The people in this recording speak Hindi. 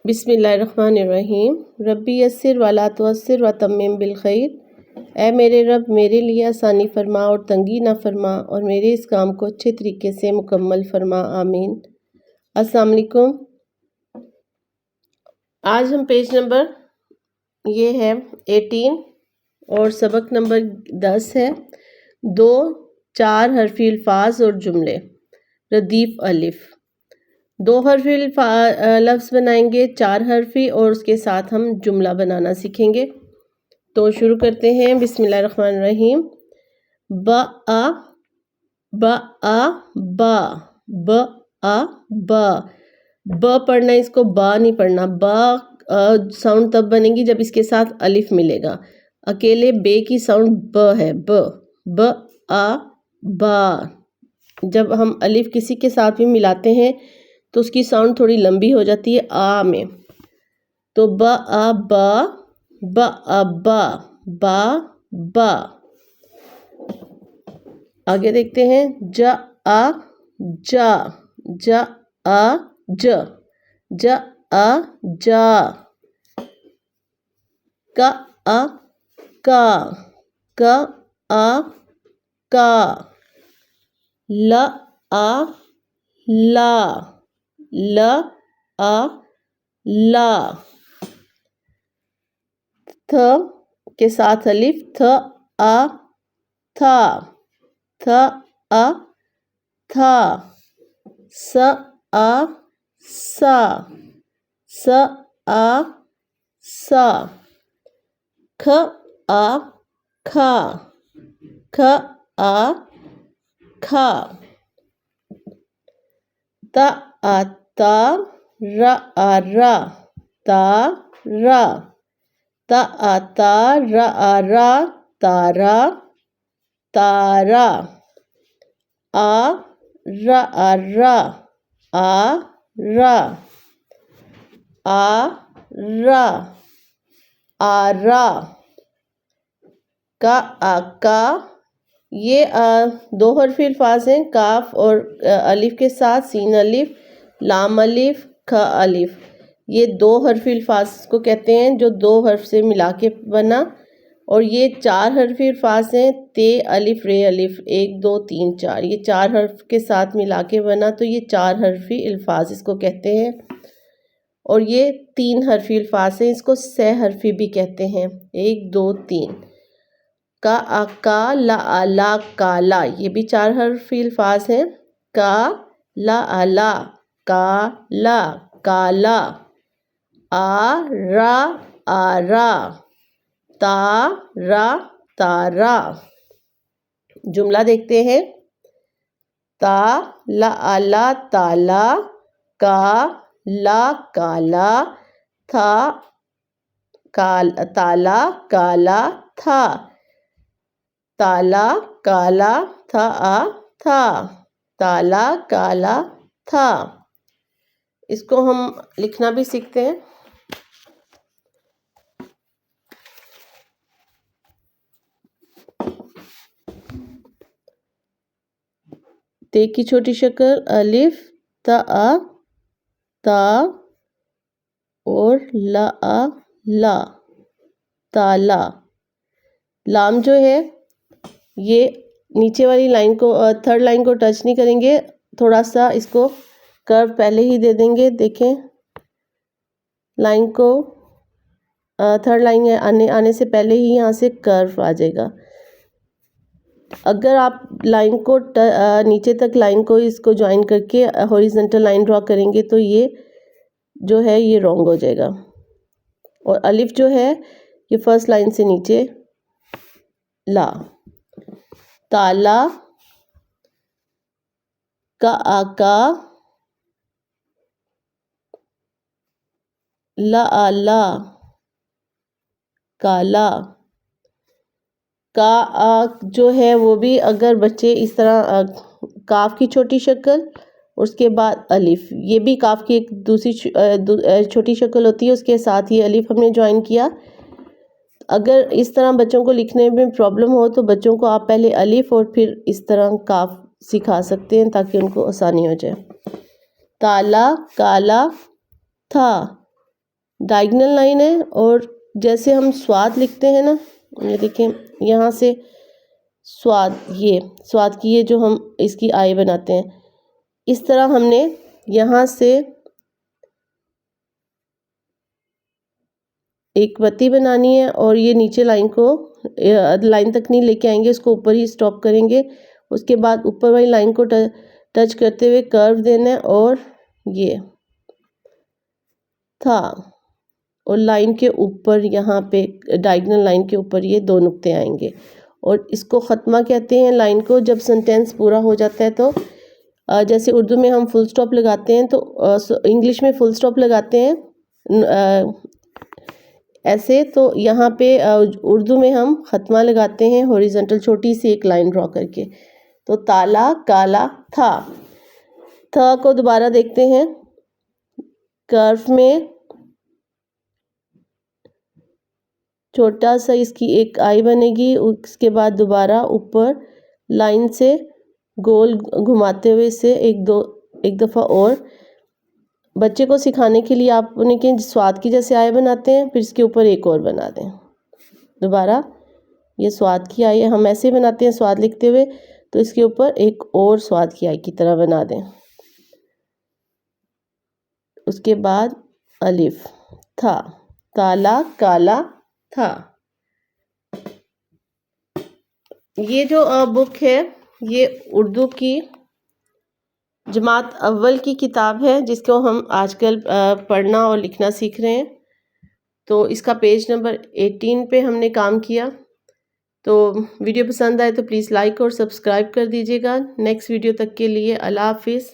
बिस्मिल्लाहिर्रहमानिर्रहीम। रब्बी यस्सिर वला तुअस्सिर व तम्मिम बिल खैर। ऐ मेरे रब, मेरे लिए आसानी फरमा और तंगी ना फरमा, और मेरे इस काम को अच्छे तरीके से मुकम्मल फरमा, आमीन। अस्सलाम वालेकुम। आज हम पेज नंबर ये है 18 और सबक नंबर 10 है। 2 4 हरफी अल्फाज और जुमले। रदीफ अलिफ। 2 हरफी लफ्ज़ बनाएंगे, 4 हरफी, और उसके साथ हम जुमला बनाना सीखेंगे। तो शुरू करते हैं। बिस्मिल्लाहिर्रहमानिर्रहीम। ब आ ब आ बा ब आ बा। ब पढ़ना, इसको बा नहीं पढ़ना। बा साउंड तब बनेगी जब इसके साथ अलिफ मिलेगा। अकेले बे की साउंड ब है। ब आ बा। जब हम अलिफ किसी के साथ भी मिलाते हैं तो उसकी साउंड थोड़ी लंबी हो जाती है आ में। तो ब आ बा ब आ बा बा बा। आगे देखते हैं। ज आ जा ज आ ज आ जा। क आ का क आ का। ल आ ला ल आ ला। थ के साथ अलिफ थ आ था थ आ था। स आ सा स आ सा। ख आ खा ख आ खा। त आ ता र आ रा ता रा। त आ ता र आ रा तारा तारा। आ र आ रा आ रा आ रा आरा। का आ का। ये 2 हरफी अल्फाज हैं। काफ और अलिफ के साथ सीन अलिफ, लाम अलिफ, ख अलिफ। ये 2 हरफी अल्फाज को कहते हैं जो 2 हर्फ से मिला के बना। और ये 4 हरफी अल्फाज हैं। ते अलिफ रे अलिफ 1 2 3 4। ये 4 हर्फ के साथ मिला के बना, तो ये 4 हरफी अल्फाज इसको कहते हैं। और ये 3 हरफी अल्फाज हैं, इसको 6 हरफी भी कहते हैं। 1 2 3। का आ का ला आ ला काला। ये भी 4 हरफी अल्फाज हैं। का ला आ ला काला काला। आ रा आरा तारा तारा। जुमला देखते हैं। ता ला आ ला ताला का ला काला था ताला काला था ताला काला था था ताला काला था। इसको हम लिखना भी सीखते हैं। ते की छोटी शक्ल अलिफ ता ता और ला ला ताला। लाम जो है ये नीचे वाली लाइन को, थर्ड लाइन को टच नहीं करेंगे। थोड़ा सा इसको कर्व पहले ही दे देंगे। देखें, लाइन को थर्ड लाइन आने से पहले ही यहाँ से कर्व आ जाएगा। अगर आप लाइन को नीचे तक लाइन को इसको ज्वाइन करके हॉरिजॉन्टल लाइन ड्रॉ करेंगे तो ये जो है ये रॉन्ग हो जाएगा। और अलिफ जो है ये फर्स्ट लाइन से नीचे ला। ताला का आका ला आला काला। का जो है वो भी अगर बच्चे इस तरह काफ की छोटी शक्ल, उसके बाद अलिफ, ये भी काफ की एक दूसरी छोटी शक्ल होती है, उसके साथ ही अलिफ हमने ज्वाइन किया। अगर इस तरह बच्चों को लिखने में प्रॉब्लम हो तो बच्चों को आप पहले अलिफ और फिर इस तरह काफ सिखा सकते हैं ताकि उनको आसानी हो जाए। ताला काला था डायगोनल लाइन है, और जैसे हम स्वाद लिखते हैं ना, ये देखें यहाँ से स्वाद, ये स्वाद की ये जो हम इसकी आई बनाते हैं, इस तरह हमने यहाँ से एक पत्ती बनानी है और ये नीचे लाइन को लाइन तक नहीं लेके आएंगे, इसको ऊपर ही स्टॉप करेंगे। उसके बाद ऊपर वाली लाइन को टच करते हुए कर्व देना है, और ये था, और लाइन के ऊपर यहाँ पे डायगोनल लाइन के ऊपर ये 2 नुक्ते आएंगे, और इसको ख़त्मा कहते हैं लाइन को। जब सेंटेंस पूरा हो जाता है तो जैसे उर्दू में हम फुल स्टॉप लगाते हैं, तो इंग्लिश में फुल स्टॉप लगाते हैं ऐसे, तो यहाँ पे उर्दू में हम ख़त्मा लगाते हैं हॉरिजॉन्टल छोटी सी एक लाइन ड्रॉ करके। तो ताला काला था। को दोबारा देखते हैं, कर्व में छोटा सा इसकी एक आई बनेगी, उसके बाद दोबारा ऊपर लाइन से गोल घुमाते हुए इसे एक दफ़ा और। बच्चे को सिखाने के लिए आप उन्हें कि स्वाद की जैसे आय बनाते हैं, फिर इसके ऊपर एक और बना दें। दोबारा ये स्वाद की आई हम ऐसे बनाते हैं स्वाद लिखते हुए, तो इसके ऊपर एक और स्वाद की आई की तरह बना दें। उसके बाद अलिफ, था, ताला काला था। ये जो बुक है ये उर्दू की जमात अव्वल की किताब है, जिसको हम आजकल पढ़ना और लिखना सीख रहे हैं। तो इसका पेज नंबर 18 पे हमने काम किया। तो वीडियो पसंद आए तो प्लीज़ लाइक और सब्सक्राइब कर दीजिएगा। नेक्स्ट वीडियो तक के लिए अल्लाह हाफिज़।